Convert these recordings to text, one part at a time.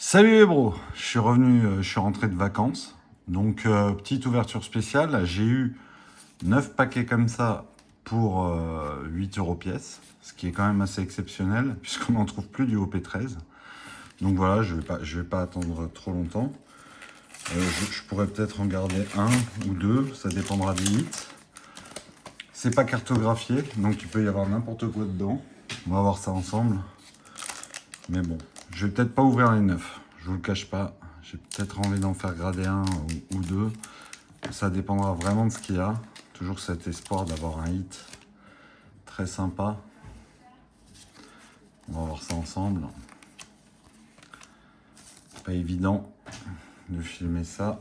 Salut les bros, je suis revenu, je suis rentré de vacances. Donc petite ouverture spéciale, j'ai eu 9 paquets comme ça pour 8 euros pièce, ce qui est quand même assez exceptionnel puisqu'on n'en trouve plus du OP13. Donc voilà, je vais pas attendre trop longtemps. Je pourrais peut-être en garder un ou deux, ça dépendra des hits. C'est pas cartographié, donc il peut y avoir n'importe quoi dedans. On va voir ça ensemble. Mais bon, je vais peut-être pas ouvrir les 9, je vous le cache pas. J'ai peut-être envie d'en faire grader un ou deux. Ça dépendra vraiment de ce qu'il y a. Toujours cet espoir d'avoir un hit très sympa. On va voir ça ensemble. Pas évident de filmer ça.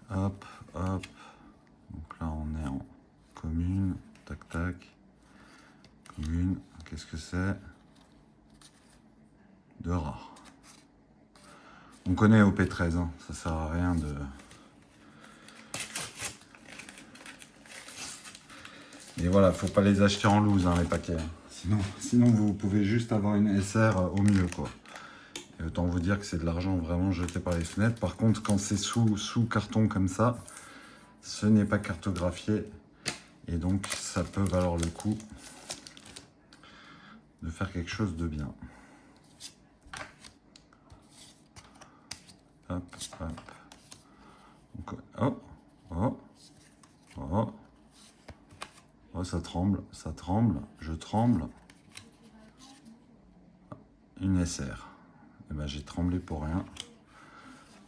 Hop, hop. Donc là on est en commune. Tac, tac. Commune. Qu'est-ce que c'est? De rare. On connaît OP13, hein. Ça sert à rien de... Et voilà, faut pas les acheter en loose, hein, les paquets. Sinon, vous pouvez juste avoir une SR au mieux, quoi. Et autant vous dire que c'est de l'argent vraiment jeté par les fenêtres. Par contre, quand c'est sous carton comme ça, ce n'est pas cartographié. Et donc, ça peut valoir le coup de faire quelque chose de bien. Hop, hop. Donc, oh, oh, oh. Oh, ça tremble, je tremble. Une SR. Eh ben, j'ai tremblé pour rien.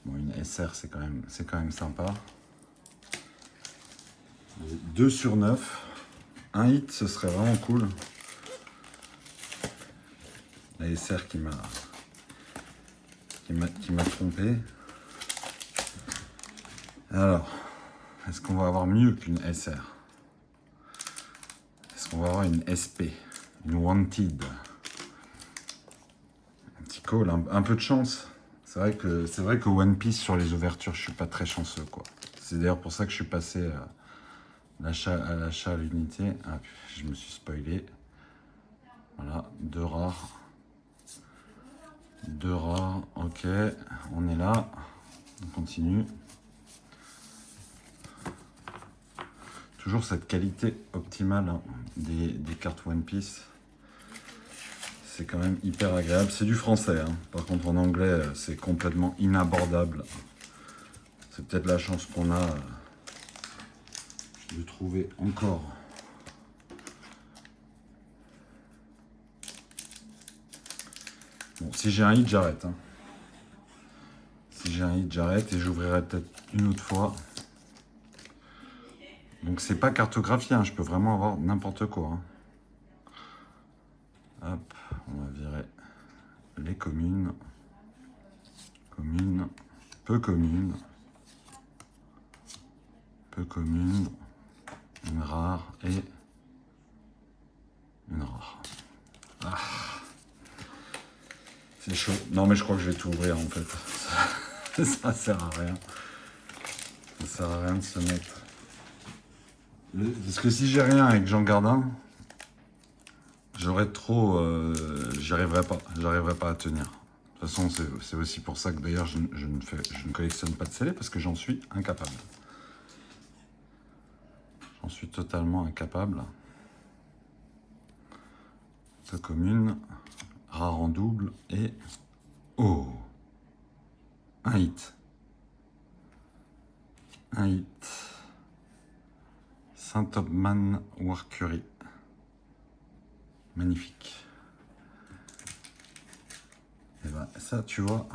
Bon, une SR, c'est quand même sympa. 2 sur 9. Un hit, ce serait vraiment cool. La SR qui m'a trompé. Alors, est-ce qu'on va avoir mieux qu'une SR? Est-ce qu'on va avoir une SP? Une Wanted? Un petit call, un peu de chance. C'est vrai que One Piece sur les ouvertures, je suis pas très chanceux, quoi. C'est d'ailleurs pour ça que je suis passé à l'achat à l'unité. Ah, je me suis spoilé. Voilà, deux rares. Deux rares, ok. On est là. On continue. Toujours cette qualité optimale, hein, des cartes One Piece. C'est quand même hyper agréable. C'est du français, hein. Par contre en anglais, c'est complètement inabordable. C'est peut-être la chance qu'on a de trouver encore. Bon, si j'ai un hit, j'arrête, hein. Si j'ai un hit, j'arrête et j'ouvrirai peut-être une autre fois. Donc c'est pas cartographié, hein. Je peux vraiment avoir n'importe quoi, hein. Hop, on va virer les communes. Communes, peu communes. Peu commune, une rare et une rare. Ah, c'est chaud. Non mais je crois que je vais tout ouvrir en fait. Ça sert à rien. Ça sert à rien de se mettre. Parce que si j'ai rien et que j'en garde un, j'aurais trop... j'y arriverai pas. J'arriverai pas à tenir. De toute façon, c'est aussi pour ça que d'ailleurs je ne collectionne pas de scellés parce que j'en suis incapable. J'en suis totalement incapable. Peu commune, rare en double et... Oh! Un hit. Un hit. Saint-Topman Warcury. Magnifique. Et ben ça, tu vois,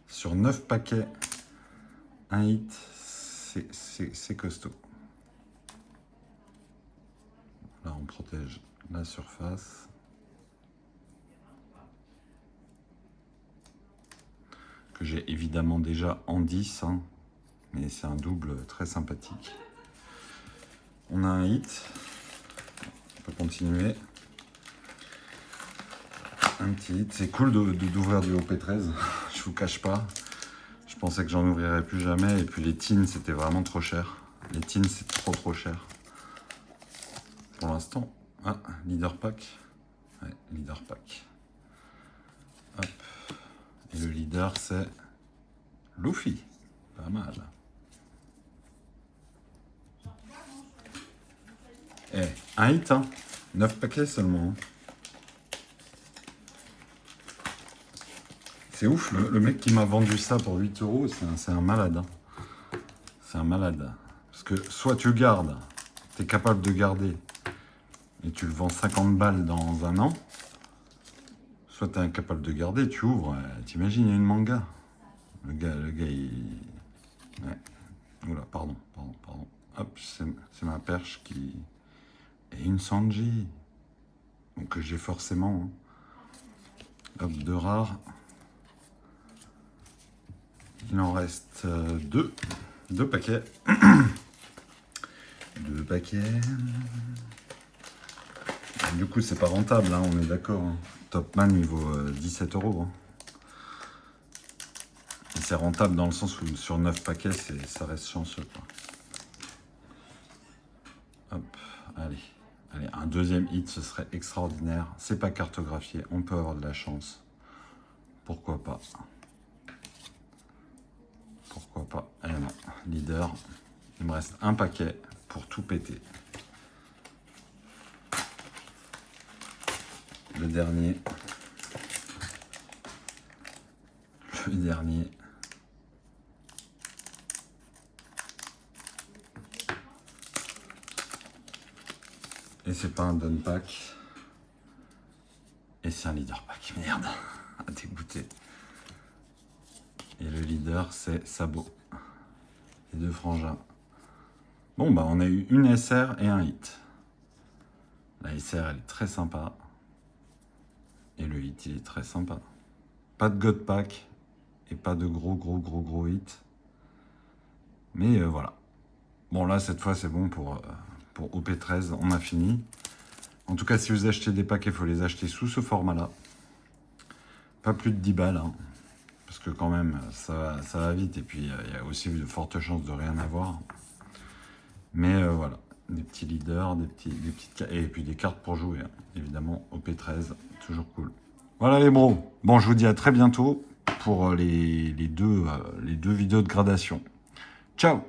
sur 9 paquets, un hit, c'est costaud. Là, on protège la surface. Que j'ai évidemment déjà en 10, hein, mais c'est un double très sympathique. On a un hit. On peut continuer. Un petit hit. C'est cool d'ouvrir du OP13. Je vous cache pas. Je pensais que j'en ouvrirais plus jamais. Et puis les tins, c'était vraiment trop cher. Les tins, c'est trop cher. Pour l'instant. Ah, leader pack. Ouais, leader pack. Hop. leader, c'est Luffy. Pas mal. Eh, un hit, hein. 9 paquets seulement. Hein. C'est ouf, le mec qui m'a vendu ça pour 8 euros, c'est un malade. Hein. C'est un malade. Parce que soit tu gardes, tu es capable de garder, et tu le vends 50 balles dans un an, soit tu es incapable de garder, tu ouvres, t'imagines, il y a une manga. Le gars, il... Ouais. Oula, pardon. Hop, c'est ma perche qui... Et une Sanji. Donc que j'ai forcément. Hein. Hop, deux rares. Il en reste deux. Deux paquets. Deux paquets. Du coup, c'est pas rentable, hein, on est d'accord. Hein. Topman, il vaut 17 euros. Hein. Et c'est rentable dans le sens où sur 9 paquets, ça reste chanceux. Quoi. Hop, allez. Allez, un deuxième hit, ce serait extraordinaire. C'est pas cartographié, on peut avoir de la chance. Pourquoi pas? Pourquoi pas? Eh non, leader. Il me reste un paquet pour tout péter. Le dernier. Le dernier. Et c'est pas un Don Pack. Et c'est un leader pack. Merde. À dégoûter. Et le leader, c'est Sabo. Les deux frangins. Bon, bah, on a eu une SR et un hit. La SR, elle est très sympa. Et le hit, il est très sympa. Pas de God Pack. Et pas de gros hit. Mais voilà. Bon, là, cette fois, c'est bon pour OP13. On a fini. En tout cas, si vous achetez des packs, il faut les acheter sous ce format-là. Pas plus de 10 balles. Hein, parce que quand même, ça va vite. Et puis, il y a aussi de fortes chances de rien avoir. Mais voilà. Des petits leaders, des petites... Et puis des cartes pour jouer. Hein, évidemment, OP13. Toujours cool. Voilà les bros. Bon, je vous dis à très bientôt pour les deux vidéos de gradation. Ciao!